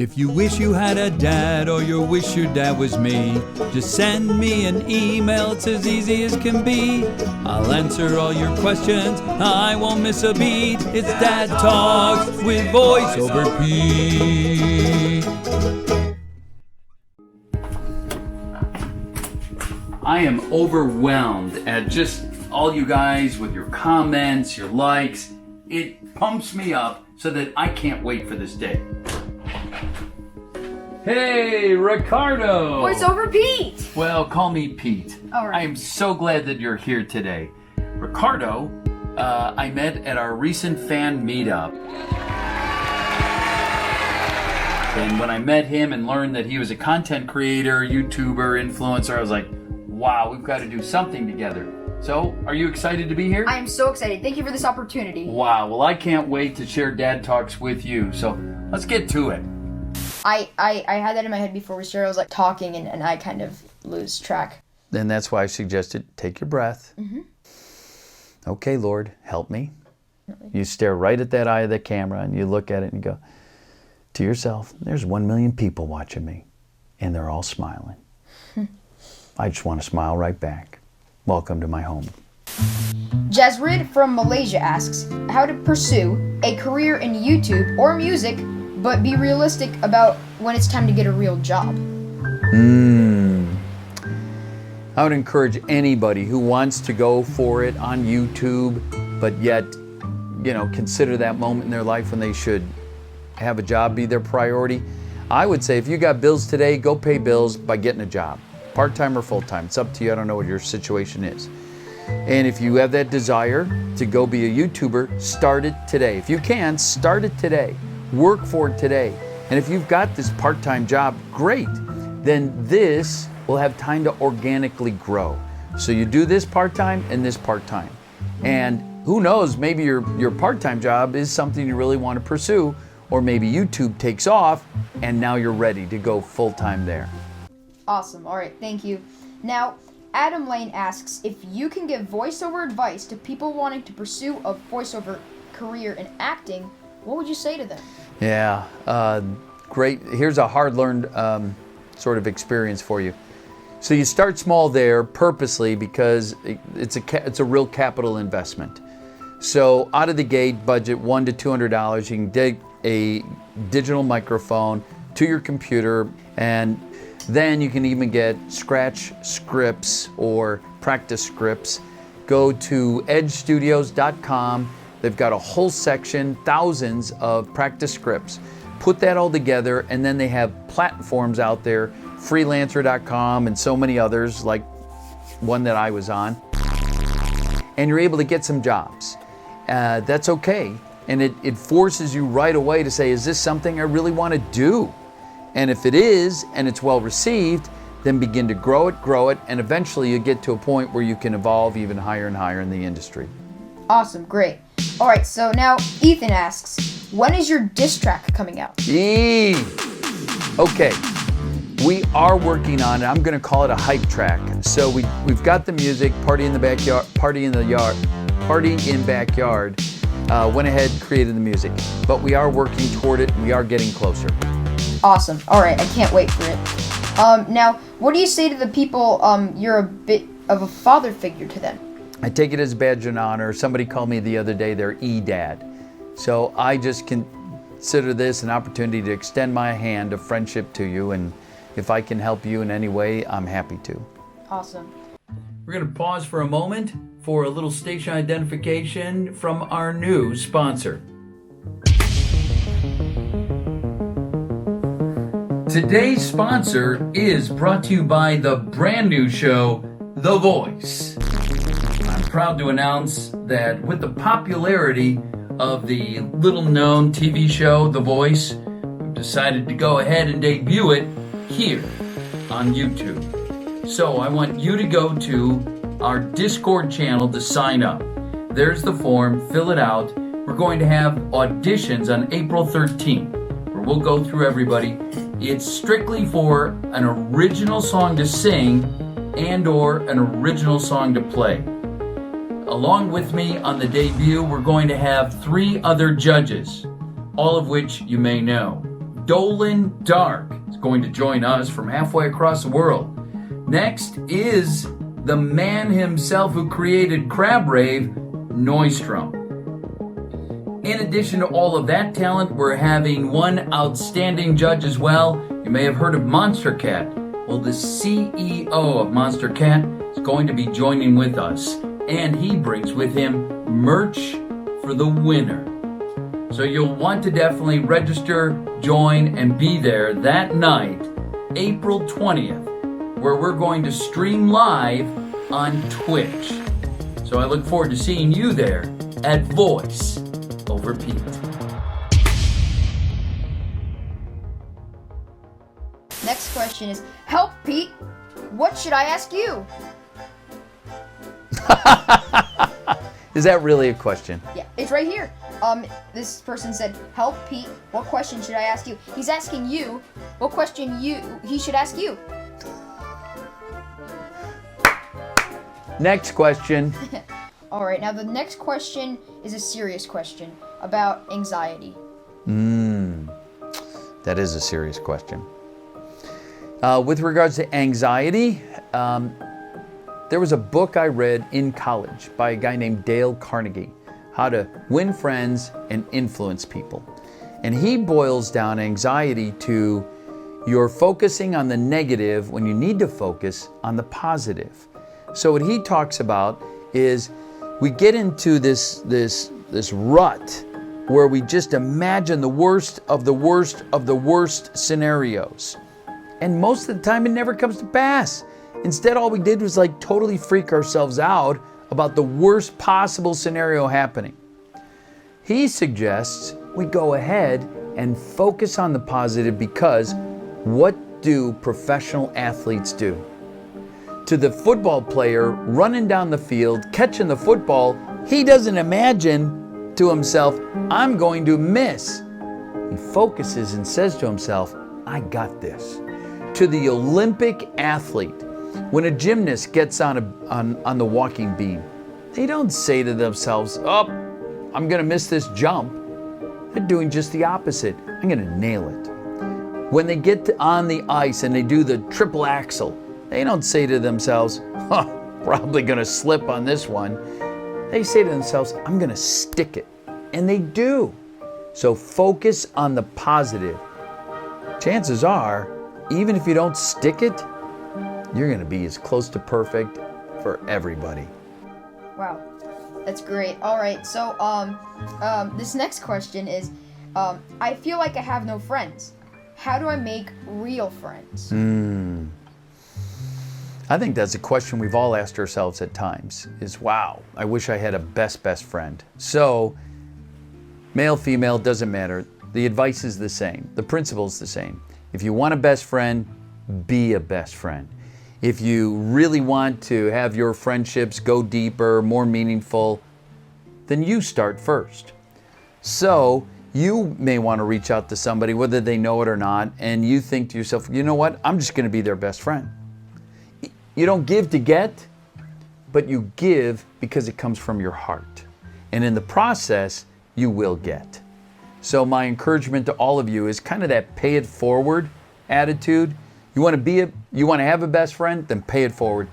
If you wish you had a dad or you wish your dad was me, just send me an email, it's as easy as can be. I'll answer all your questions, I won't miss a beat. It's Dad Talks with VoiceoverPete. I am overwhelmed at just all you guys with your comments, your likes. It pumps me up so that I can't wait for this day. Hey, Ricardo! VoiceoverPete! Well, call me Pete. All right. I am so glad that you're here today. Ricardo, I met at our recent fan meetup. And when I met him and learned that he was a content creator, YouTuber, influencer, I was like, wow, we've got to do something together. So, are you excited to be here? I am so excited. Thank you for this opportunity. Wow, well, I can't wait to share Dad Talks with you. So, let's get to it. I had that in my head before we started. I was like talking and I kind of lose track. Then that's why I suggested take your breath. Mm-hmm. Okay, Lord, help me. You stare right at that eye of the camera and you look at it and you go to yourself, there's 1 million people watching me and they're all smiling. I just want to smile right back. Welcome to my home. Jazrid from Malaysia asks how to pursue a career in YouTube or music, but be realistic about when it's time to get a real job. I would encourage anybody who wants to go for it on YouTube, but yet, consider that moment in their life when they should have a job be their priority. I would say if you got bills today, go pay bills by getting a job. Part-time or full-time, it's up to you. I don't know what your situation is. And if you have that desire to go be a YouTuber, start it today. If you can, start it today. Work for it today. And if you've got this part-time job, great. Then this will have time to organically grow. So you do this part-time and this part-time. And who knows, maybe your part-time job is something you really want to pursue, or maybe YouTube takes off and now you're ready to go full-time there. Awesome. All right. Thank you. Now, Adam Lane asks if you can give voiceover advice to people wanting to pursue a voiceover career in acting, what would you say to them? Yeah, great. Here's a hard-learned sort of experience for you. So you start small there purposely because it's a real capital investment. So out of the gate, budget $100 to $200. You can dig a digital microphone to your computer, and then you can even get scratch scripts or practice scripts. Go to edgestudios.com. They've got a whole section, thousands of practice scripts. Put that all together, and then they have platforms out there, freelancer.com and so many others, like one that I was on. And you're able to get some jobs. That's okay. And it forces you right away to say, is this something I really want to do? And if it is, and it's well received, then begin to grow it, and eventually you get to a point where you can evolve even higher and higher in the industry. Awesome, great. All right, so now Ethan asks, when is your diss track coming out? Okay, we are working on it. I'm going to call it a hype track. So we've got the music, Party in Backyard. Went ahead, created the music, but we are working toward it. And we are getting closer. Awesome. All right, I can't wait for it. Now, what do you say to the people? You're a bit of a father figure to them. I take it as a badge of honor. Somebody called me the other day their E-Dad. So I just consider this an opportunity to extend my hand of friendship to you, and if I can help you in any way, I'm happy to. Awesome. We're going to pause for a moment for a little station identification from our new sponsor. Today's sponsor is brought to you by the brand new show, The Voice. I'm proud to announce that with the popularity of the little-known TV show, The Voice, we've decided to go ahead and debut it here on YouTube. So I want you to go to our Discord channel to sign up. There's the form, fill it out. We're going to have auditions on April 13th, where we'll go through everybody. It's strictly for an original song to sing and or an original song to play. Along with me on the debut, we're going to have 3 other judges, all of which you may know. Dolan Dark is going to join us from halfway across the world. Next is the man himself who created Crab Rave, Neustrom. In addition to all of that talent, we're having one outstanding judge as well. You may have heard of Monster Cat. Well, the CEO of Monster Cat is going to be joining with us, and he brings with him merch for the winner. So you'll want to definitely register, join, and be there that night, April 20th, where we're going to stream live on Twitch. So I look forward to seeing you there at VoiceoverPete. Next question is, help, Pete. What should I ask you? Is that really a question? Yeah, it's right here. This person said, help, Pete. What question should I ask you? He's asking you what question he should ask you. Next question. All right, now the next question is a serious question about anxiety. That is a serious question. With regards to anxiety, there was a book I read in college by a guy named Dale Carnegie, How to Win Friends and Influence People. And he boils down anxiety to you're focusing on the negative when you need to focus on the positive. So what he talks about is we get into this rut where we just imagine the worst of the worst of the worst scenarios. And most of the time it never comes to pass. Instead, all we did was like totally freak ourselves out about the worst possible scenario happening. He suggests we go ahead and focus on the positive, because what do professional athletes do? To the football player running down the field, catching the football, he doesn't imagine to himself, I'm going to miss. He focuses and says to himself, I got this. To the Olympic athlete, when a gymnast gets on the walking beam, they don't say to themselves, oh, I'm going to miss this jump. They're doing just the opposite. I'm going to nail it. When they get on the ice and they do the triple axel, they don't say to themselves, probably going to slip on this one. They say to themselves, I'm going to stick it. And they do. So focus on the positive. Chances are, even if you don't stick it, you're going to be as close to perfect for everybody. Wow, that's great. All right, so this next question is, I feel like I have no friends. How do I make real friends? I think that's a question we've all asked ourselves at times, is wow, I wish I had a best friend. So, male, female, doesn't matter. The advice is the same. The principle is the same. If you want a best friend, be a best friend. If you really want to have your friendships go deeper, more meaningful, then you start first. So you may want to reach out to somebody, whether they know it or not, and you think to yourself, you know what, I'm just going to be their best friend. You don't give to get, but you give because it comes from your heart. And in the process, you will get. So my encouragement to all of you is kind of that pay it forward attitude. You want to have a best friend, then pay it forward.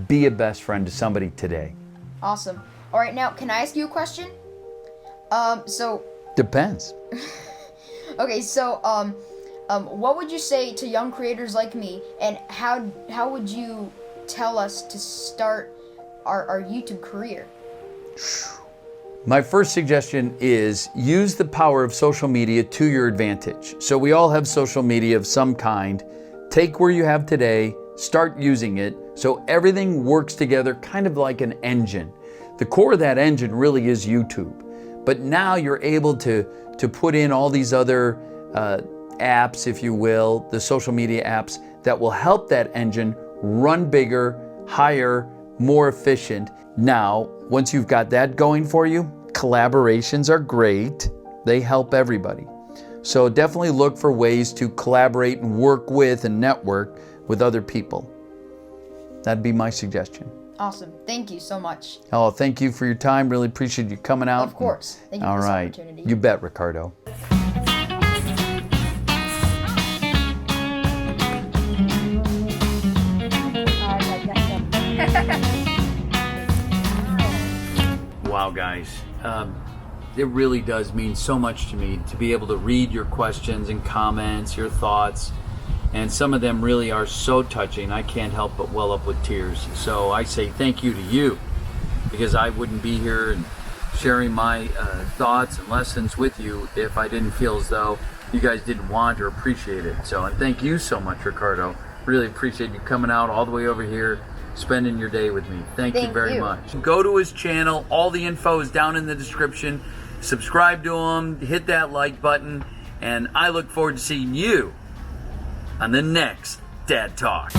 Be a best friend to somebody today. Awesome. All right, now can I ask you a question? Depends. Okay, so what would you say to young creators like me, and how would you tell us to start our YouTube career? My first suggestion is use the power of social media to your advantage. So we all have social media of some kind. Take where you have today, start using it so everything works together kind of like an engine. The core of that engine really is YouTube. But now you're able to put in all these other apps, if you will, the social media apps that will help that engine run bigger, higher, more efficient. Now, once you've got that going for you, collaborations are great. They help everybody. So definitely look for ways to collaborate and work with and network with other people. That'd be my suggestion. Awesome. Thank you so much. Oh, thank you for your time. Really appreciate you coming out. Of course. Thank you for this right. opportunity. You bet, Ricardo. guys. It really does mean so much to me to be able to read your questions and comments, your thoughts, and some of them really are so touching. I can't help but well up with tears. So I say thank you to you, because I wouldn't be here and sharing my thoughts and lessons with you if I didn't feel as though you guys didn't want or appreciate it. So, and thank you so much, Ricardo. Really appreciate you coming out all the way over here, spending your day with me. Thank you very much. Go to his channel. All the info is down in the description. Subscribe to him, hit that like button, and I look forward to seeing you on the next Dad Talk.